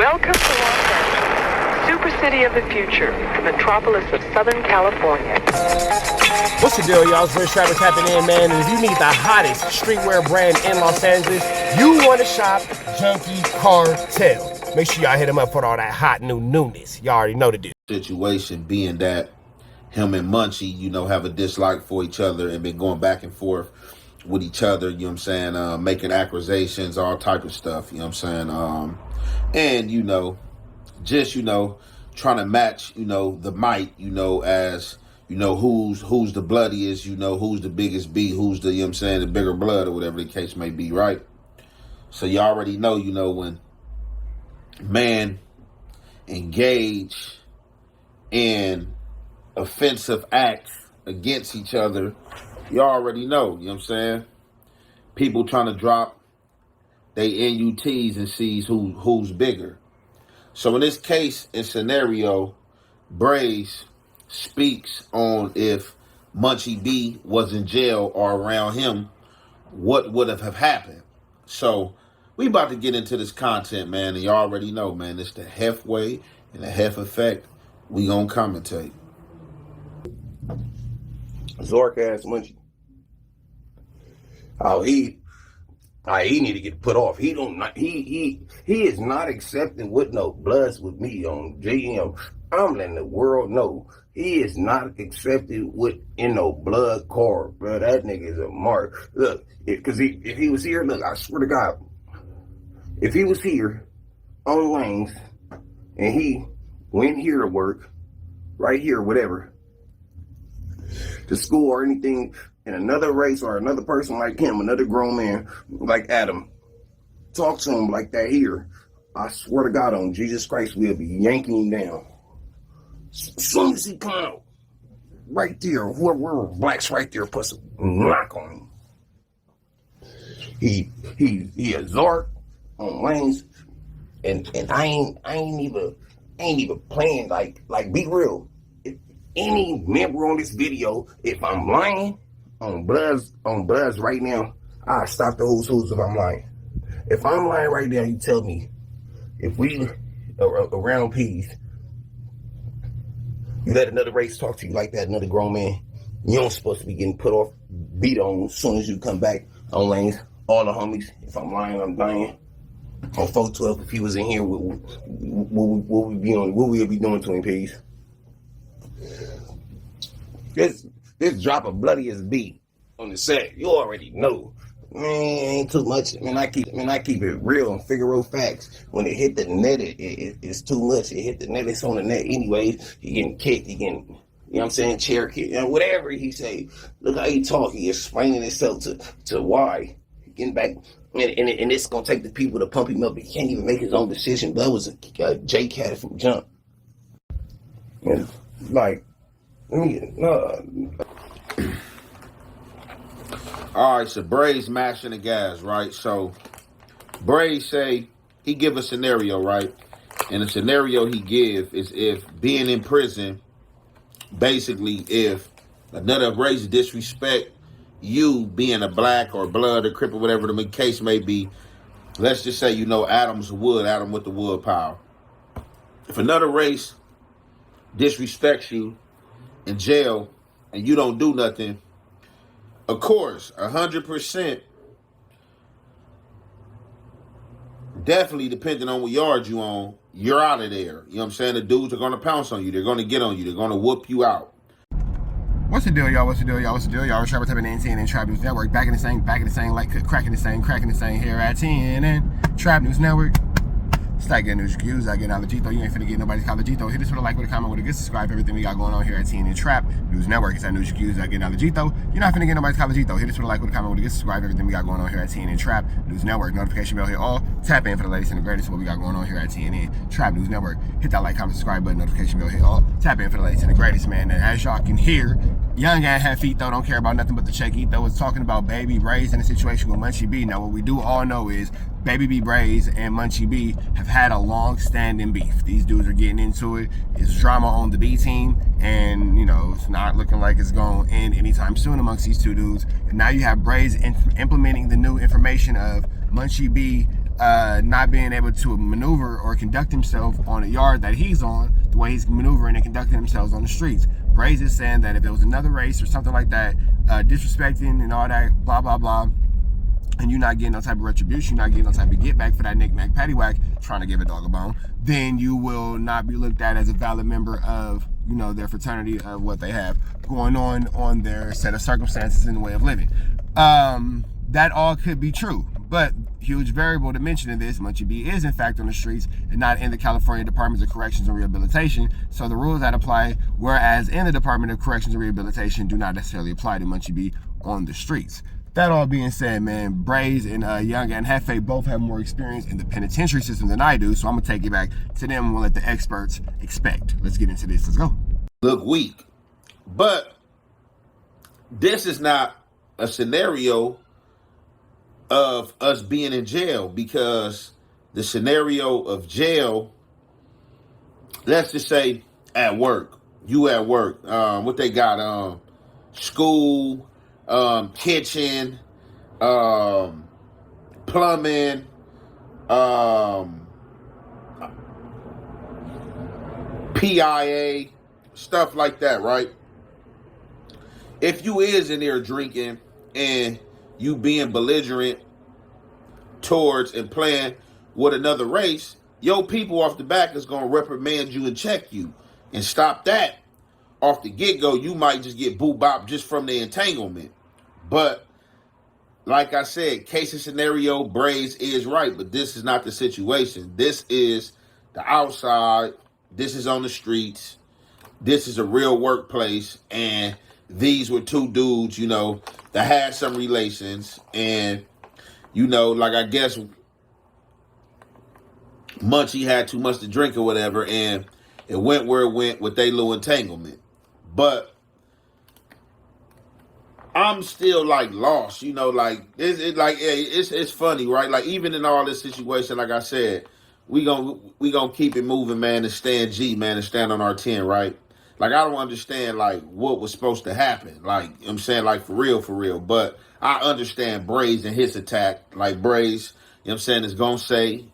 Welcome to Los Angeles, super city of the future, the metropolis of Southern California. What's the deal, y'all? It's Rich Travis tapping in, man. And if you need the hottest streetwear brand in Los Angeles, you want to shop Junkie Cartel. Make sure y'all hit him up for all that hot new newness. Y'all already know the deal. Situation being that him and Munchie, you know, have a dislike for each other and been going back and forth with each other, you know what I'm saying, making accusations, all type of stuff, you know what I'm saying, and, you know, just, you know, trying to match, you know, the might, you know, as, you know, who's the bloodiest, you know, who's the biggest B, who's the, you know what I'm saying, the bigger blood or whatever the case may be, right? So you already know, you know, when man engage in offensive acts against each other, you already know, you know what I'm saying? People trying to drop they NUTs and sees who's bigger. So in this case and scenario, Braze speaks on if Munchie B was in jail or around him, what would have happened. So we about to get into this content, man, and you already know, man, it's the Hef way and the Hef effect. We gonna commentate. Zork ass Munchie. Oh, he need to get put off. He is not accepting with no bloods with me on JM. I'm letting the world know he is not accepted with in no blood car, bro. That nigga is a mark. Look, if he was here, look, I swear to God, if he was here on lanes and he went here to work, right here, whatever, to school or anything, in another race or another person like him, another grown man like Adam, talk to him like that here, I swear to God on Jesus Christ, we'll be yanking him down. As soon as he come out, right there, whoever black's right there, puts a knock on him. He a Zark on lanes, and I ain't even playing like be real. If any member on this video, if I'm lying on Buzz right now, I stop the who's if I'm lying. If I'm lying right now, you tell me. If we around peas, you let another race talk to you like that, another grown man, you don't supposed to be getting put off, beat on as soon as you come back on lanes. All the homies, if I'm lying, I'm dying. On 412, if he was in here, what we be doing to him, peas? This drop of bloody as beat on the set, you already know. Man, ain't too much. I keep it real and Figaro facts. When it hit the net, it's too much. It hit the net, it's on the net anyways. He getting kicked, he getting, you know what I'm saying, chair kick, and whatever he say. Look how he talk, he explaining himself to why. Getting back, and it's gonna take the people to pump him up. He can't even make his own decision. That was a J Cat from jump. And like, All right, so Braze mashing the gas, right? So Braze say he give a scenario, right? And the scenario he give is if being in prison, basically if another race disrespect you being a black or blood or crip or whatever the case may be, let's just say, you know, Adam's wood, Adam with the wood power. If another race disrespects you in jail and you don't do nothing, of course, 100%, definitely depending on what yard you on, you're out of there. You know what I'm saying? The dudes are going to pounce on you. They're going to get on you. They're going to whoop you out. What's the deal, y'all? What's the deal, y'all? What's the deal, y'all? Trapper tapping in TNN Trap News Network. Back in the same, like cracking the same here at TNN Trap News Network. Start getting news reviews, I get knowledgeito. You ain't finna get nobody's collegeito. Hit us with a like, with a comment, with a good subscribe. Everything we got going on here at TNN Trap News Network. It's that news reviews, I get knowledgeito. You're not finna get nobody's collegeito. Hit us with a like, with a comment, with a good subscribe. Everything we got going on here at TNN Trap News Network. Notification bell hit all. Tap in for the latest and the greatest. What we got going on here at TNN Trap News Network. Hit that like, comment, subscribe button. Notification bell hit all. Tap in for the latest and the greatest, man. And as y'all can hear, young and have feet though, don't care about nothing but the check. Etho is talking about Baby Braze in a situation with Munchie B. Now what we do all know is Baby B Braze and Munchie B have had a long-standing beef. These dudes are getting into it. It's drama on the B team, and you know it's not looking like it's going to end anytime soon amongst these two dudes. And now you have Braze implementing the new information of Munchie B not being able to maneuver or conduct himself on a yard that he's on, the way he's maneuvering and conducting themselves on the streets. Braze is saying that if it was another race or something like that, disrespecting and all that, blah, blah, blah, and you're not getting no type of retribution, you're not getting no type of get back for that knick-knack paddywhack, trying to give a dog a bone, then you will not be looked at as a valid member of, you know, their fraternity, of what they have going on their set of circumstances and way of living. That all could be true, but huge variable to mention in this, Munchie B is in fact on the streets and not in the California Departments of Corrections and Rehabilitation, so the rules that apply, whereas in the Department of Corrections and Rehabilitation, do not necessarily apply to Munchie B on the streets. That all being said, man, Braze and Young and Jefe both have more experience in the penitentiary system than I do, so I'm gonna take it back to them and we'll let the experts expect. Let's get into this. Let's go. Look weak, but this is not a scenario of us being in jail, because the scenario of jail, let's just say at work, you at work, what they got, school, kitchen, plumbing, PIA, stuff like that, right? If you is in there drinking and you being belligerent towards and playing with another race, your people off the back is going to reprimand you and check you. And stop that off the get-go, you might just get boo-bop just from the entanglement. But like I said, case and scenario, Braze is right, but this is not the situation. This is the outside. This is on the streets. This is a real workplace, and these were two dudes, you know, that had some relations, and, you know, like, I guess Munchie had too much to drink or whatever, and it went where it went with their little entanglement. But I'm still, like, lost, you know, like, it's funny, right? Like, even in all this situation, like I said, we gonna keep it moving, man, and stand G, man, and stand on our 10, right? Like, I don't understand, like, what was supposed to happen. Like, you know what I'm saying, like, for real. But I understand Braze and his attack. Like, Braze, you know what I'm saying, is going to say,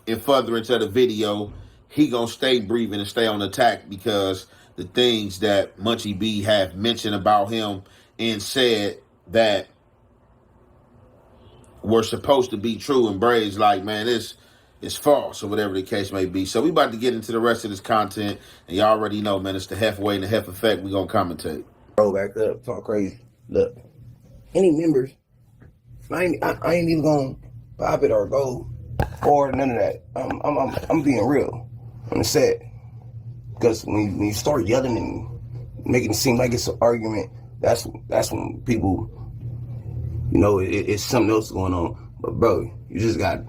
in further into the video, he going to stay breathing and stay on attack, because the things that Munchie B have mentioned about him and said that were supposed to be true, and Braze, like, man, it's false, or whatever the case may be. So we about to get into the rest of this content, and y'all already know, man, it's the Hef way and the Hef effect. We gonna commentate. Roll back up, talk crazy. Look, any members, I ain't even gonna pop it or go or none of that. I'm being real on the set, because when you start yelling and making it seem like it's an argument, that's when people, you know, it's something else going on. But bro, you just got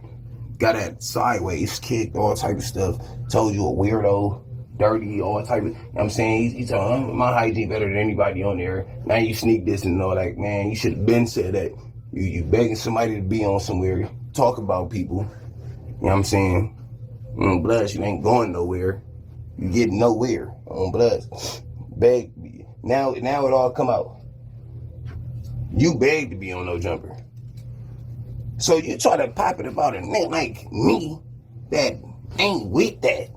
that sideways kicked, all type of stuff, told you a weirdo, dirty, all type of, you know what I'm saying? He's telling my hygiene better than anybody on there. Now you sneak this and all, like, man, you should have been said that. You begging somebody to be on somewhere, talk about people, you know what I'm saying? On Bloods, you ain't going nowhere. You getting nowhere on Bloods. Beg, now it all come out. You begged to be on No Jumper. So you try to pop it about a nigga like me that ain't with that.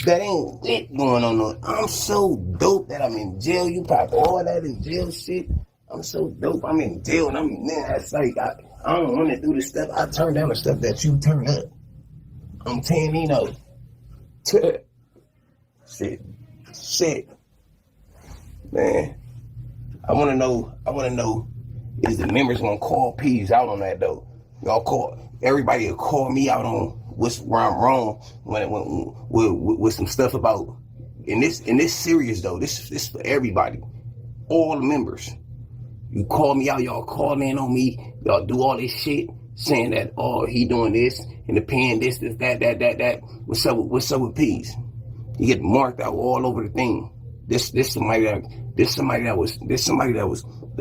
That ain't with going on. No, I'm so dope that I'm in jail. You pop all that in jail shit. I'm so dope. I'm in jail, and that's like, I don't want to do the stuff. I turn down the stuff that you turn up. I'm telling you, know. Shit. Man. I want to know, is the members gonna call P's out on that though? Everybody will call me out on where I'm wrong with some stuff about, in this serious though, this for everybody, all the members. You call me out, y'all call in on me, y'all do all this shit saying that, oh, he doing this and the pen this, that. What's up with P's? You get marked out all over the thing. This somebody that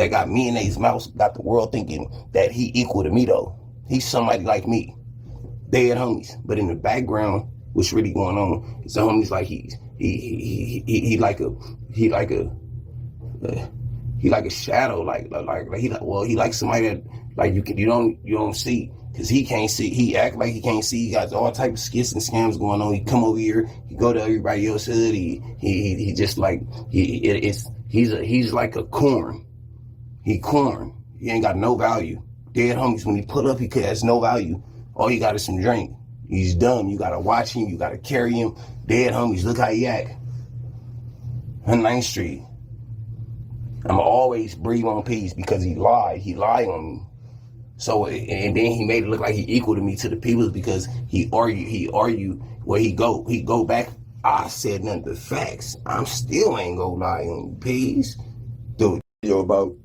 got me in his mouth, got the world thinking that he equal to me though. He's somebody like me. They had homies, but in the background, what's really going on is the homies like he He like a shadow, he like somebody that like you don't see, cause he can't see. He act like he can't see. He got all type of skits and scams going on. He come over here, he go to everybody else's hood. He just like he's like a corn. He corn. He ain't got no value. Dead homies, when he pull up, he has no value. All he got is some drink. He's dumb. You gotta watch him. You gotta carry him. Dead homies, look how he act. On 9th Street. I'm always breathe on peace because he lied. He lied on me. So, and then he made it look like he equal to me to the people because he argued where he go back. I said nothing but facts. I'm still ain't gonna lie on you, peace. Dude, yo, about.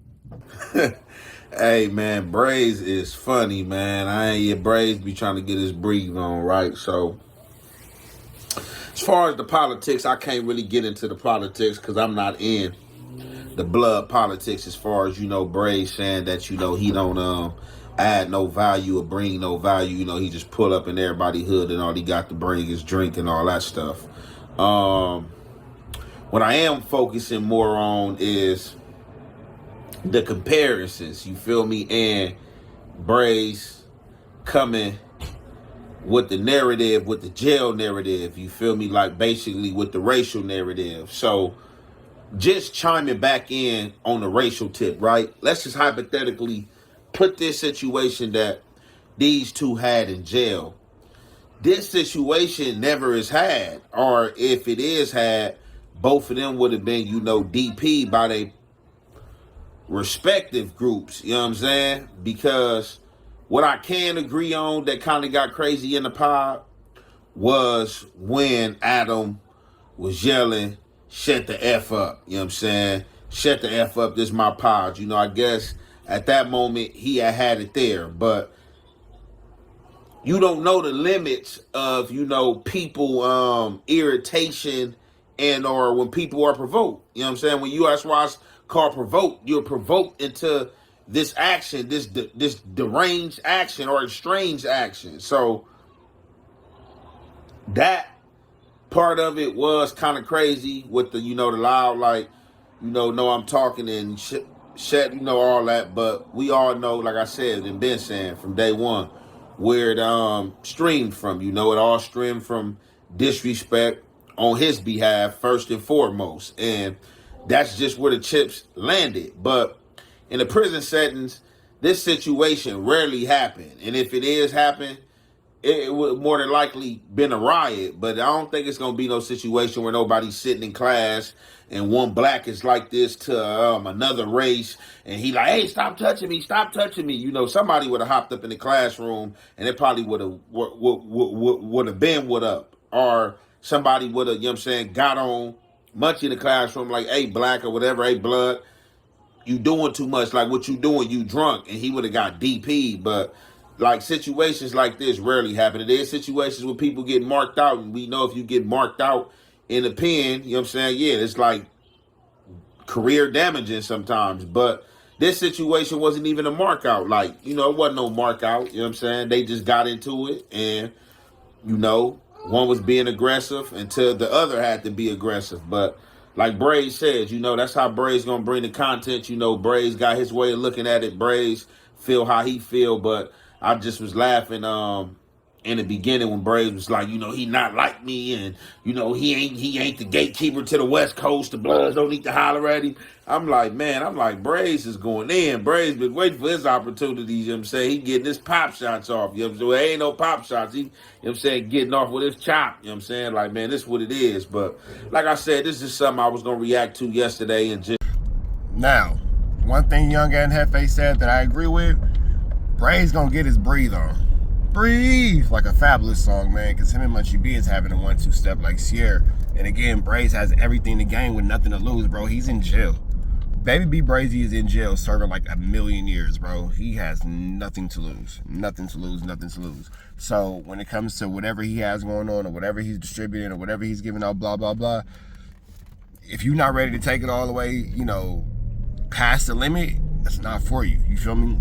Hey man, Braze is funny, man. I ain't yet. Braze be trying to get his breathe on, right? So as far as the politics, I can't really get into the politics because I'm not in the blood politics. As far as, you know, Braze saying that, you know, he don't add no value or bring no value. You know, he just pull up in everybody's hood and all he got to bring is drink and all that stuff. What I am focusing more on is the comparisons, you feel me, and Braze coming with the narrative, with the jail narrative, you feel me, like basically with the racial narrative. So just chiming back in on the racial tip, right? Let's just hypothetically put this situation that these two had in jail. This situation never is had, or if it is had, both of them would have been, you know, DP by their respective groups, you know what I'm saying? Because what I can agree on that kind of got crazy in the pod was when Adam was yelling, shut the F up, you know what I'm saying? Shut the F up, this is my pod. You know, I guess at that moment he had it there, but you don't know the limits of, you know, people irritation and or when people are provoked, you know what I'm saying? When you ask why it's called provoked, you're provoked into this action, this deranged action or estranged action. So that part of it was kind of crazy with the, you know, the loud, like, you know, no, I'm talking and shit, you know, all that. But we all know, like I said and been saying from day one, where it streamed from. You know, it all streamed from disrespect on his behalf first and foremost, and that's just where the chips landed. But in the prison settings, this situation rarely happened. And if it is happen, it would more than likely been a riot. But I don't think it's going to be no situation where nobody's sitting in class and one black is like this to another race. And he like, hey, stop touching me. Stop touching me. You know, somebody would have hopped up in the classroom and it probably would have been what up. Or somebody would have, you know what I'm saying, got on Munchie in the classroom, like, hey, black or whatever, hey, blood, you doing too much. Like, what you doing? You drunk. And he would have got DP. But, like, situations like this rarely happen. There's situations where people get marked out. And we know if you get marked out in the pen, you know what I'm saying? Yeah, it's like career damaging sometimes. But this situation wasn't even a mark out. Like, you know, it wasn't no mark out. You know what I'm saying? They just got into it. And, you know, one was being aggressive until the other had to be aggressive. But like Braze said, you know, that's how Braze gonna bring the content. You know, Braze got his way of looking at it. Braze feel how he feel. But I just was laughing in the beginning when Braze was like, you know, he not like me, and you know, he ain't the gatekeeper to the West Coast. The Bloods don't need to holler at him. I'm like, Braze is going in. Braze been waiting for his opportunities, you know what I'm saying? He getting his pop shots off, you know what I'm saying? Well, ain't no pop shots. He, you know what I'm saying, getting off with his chop, you know what I'm saying? Like, man, this is what it is. But like I said, this is something I was going to react to yesterday. And just now, one thing Young and Jefe said that I agree with, Braze gonna get his breathe on. Breathe, like a Fabulous song, man, because him and Munchie B is having a 1-2 step like Sierra. And again, Braze has everything to gain with nothing to lose, bro. He's in jail. Baby B Brazy is in jail serving like 1,000,000 years, bro. He has nothing to lose. Nothing to lose, nothing to lose. So when it comes to whatever he has going on or whatever he's distributing or whatever he's giving out, blah, blah, blah, if you're not ready to take it all the way, you know, past the limit, that's not for you. You feel me?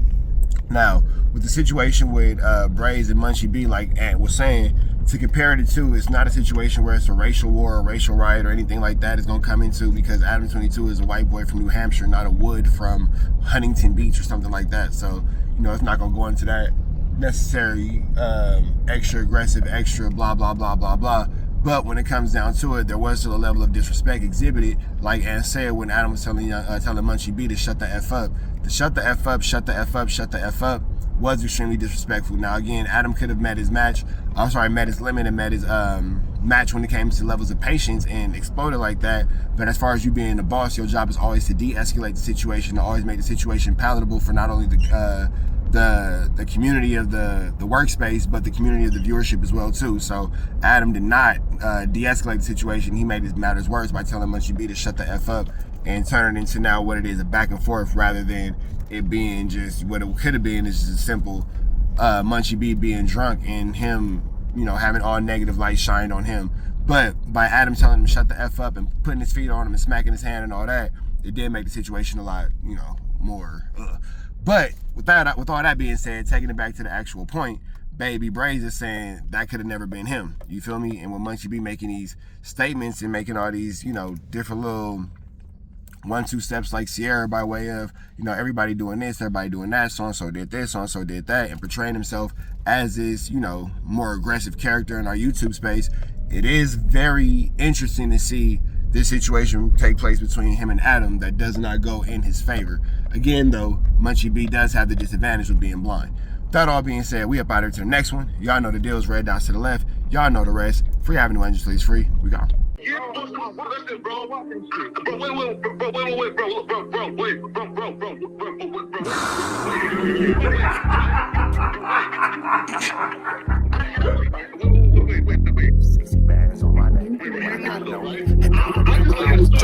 Now, with the situation with Braze and Munchie B, like Ant was saying, to compare it to, it's not a situation where it's a racial war or racial riot or anything like that is going to come into, because Adam 22 is a white boy from New Hampshire, not a Wood from Huntington Beach or something like that. So, you know, it's not going to go into that necessary extra aggressive, extra blah, blah, blah, blah, blah. But when it comes down to it, there was still a level of disrespect exhibited, like Ann said, when Adam was telling Munchie B to shut the F up. The shut the F up, shut the F up, shut the F up was extremely disrespectful. Now again, Adam could have met his match, met his limit and met his match when it came to levels of patience and exploded like that. But as far as you being the boss, your job is always to de-escalate the situation, to always make the situation palatable for not only the community of the workspace, but the community of the viewership as well too. So Adam did not de-escalate the situation. He made his matters worse by telling Munchie B to shut the F up and turn it into now what it is, a back and forth, rather than it being just what it could have been, is just a simple Munchie B being drunk and him, you know, having all negative light shined on him. But by Adam telling him to shut the F up and putting his feet on him and smacking his hand and all that, it did make the situation a lot, you know, more. But with all that being said, taking it back to the actual point, baby Braze is saying that could have never been him. You feel me? And when Munchie B making these statements and making all these, you know, different little 1-2 steps like Sierra, by way of, you know, everybody doing this, everybody doing that, so-and-so did this, so-and-so did that, and portraying himself as this, you know, more aggressive character in our YouTube space, it is very interesting to see this situation take place between him and Adam that does not go in his favor. Again, though, Munchie B does have the disadvantage of being blind. That all being said, we up out here to the next one. Y'all know the deal is red dots to the left. Y'all know the rest. Free Avenue Angels, please. Free. We gone. Listen, bro.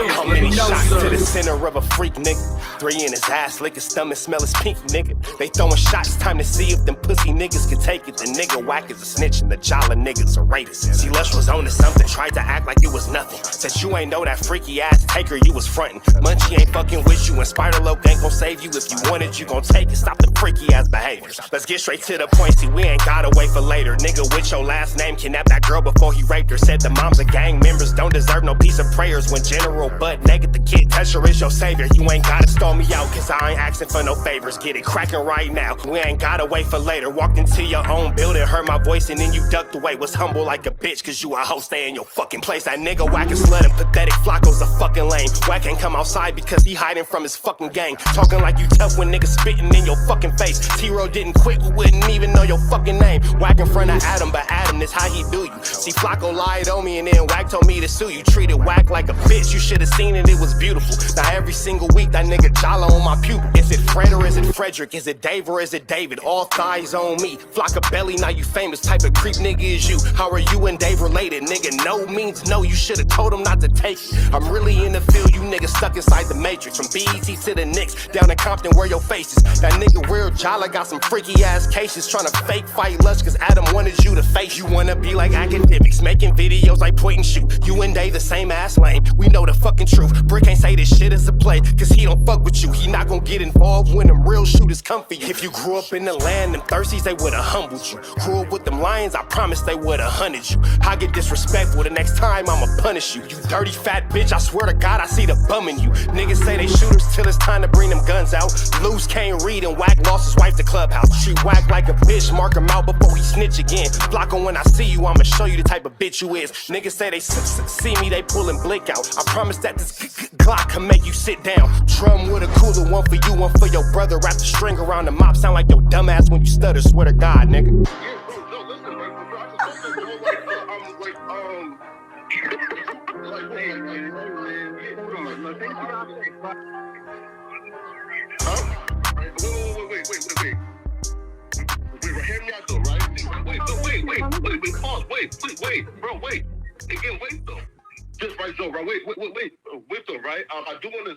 How many shots to the center of a freak, nigga? 3 in his ass, lick his stomach, smell his pink, nigga. They throwing shots, time to see if them pussy niggas can take it. The nigga whack is a snitch and the jolly niggas a rapist. See, Lush was on to something, tried to act like it was nothing. Said you ain't know that freaky ass taker you was frontin'. Munchie ain't fucking with you and Spider-Loc ain't gon' save you. If you want it, you gon' take it. Stop the freaky ass behaviors. Let's get straight to the point, see, we ain't gotta wait for later. Nigga with your last name kidnapped that girl before he raped her. Said the moms of gang members don't deserve no piece of prayers. When General Butt naked, the kid Tesher is your savior. You ain't gotta stall me out, cause I ain't asking for no favors. Get it cracking right now, we ain't gotta wait for later. Walked into your own building, heard my voice and then you ducked away. Was humble like a bitch, cause you a hoe, stay in your fucking place. That nigga whacking slut and pathetic Flacco's a fucking lame. Whack ain't come outside because he hiding from his fucking gang. Talking like you tough when niggas spitting in your fucking face. T-Row didn't quit, we wouldn't even know your fucking name. Whack in front of Adam, but Adam is how he do you. See, Flacco lied on me and then Whack told me to sue you. Treated Whack like a bitch, you should've seen it, it was beautiful. Now every single week that nigga jolly on my pupil. Is it Fred or is it Frederick? Is it Dave or is it David? All thighs on me. Flock a belly, now you famous. Type of creep nigga is you. How are you and Dave related? Nigga, no means no. You should've told him not to take it. I'm really in the field, you niggas stuck inside the matrix. From BET to the Knicks, down in Compton where your face is. That nigga real jolly got some freaky ass cases. Tryna fake fight Lush cause Adam wanted you to face. You wanna be like academics, making videos like point and shoot. You and Dave the same ass lane. We know the fucking truth. Brick ain't say this shit is a play, cause he don't fuck with you. He not gon' get involved when them real shooters come for you. If you grew up in the land, them thirsties, they would've humbled you. Grew up with them lions, I promise they would've hunted you. I get disrespectful, the next time I'ma punish you. You dirty fat bitch, I swear to God I see the bum in you. Niggas say they shooters till it's time to bring them guns out. Lose can't read and Whack lost his wife to Clubhouse. Treat Whack like a bitch, mark him out before he snitch again. Flocko, when I see you, I'ma show you the type of bitch you is. Niggas say they see me, they pullin' blick out. I promise that this Glock can make you sit down. Drum with a cooler, one for you, one for your brother. Wrap the string around the mop, sound like your dumb ass when you stutter. Swear to God, nigga. Hear me out though, right? Wait, bro, wait. Again, wait though. Just right though, right? Wait though, right? I do want to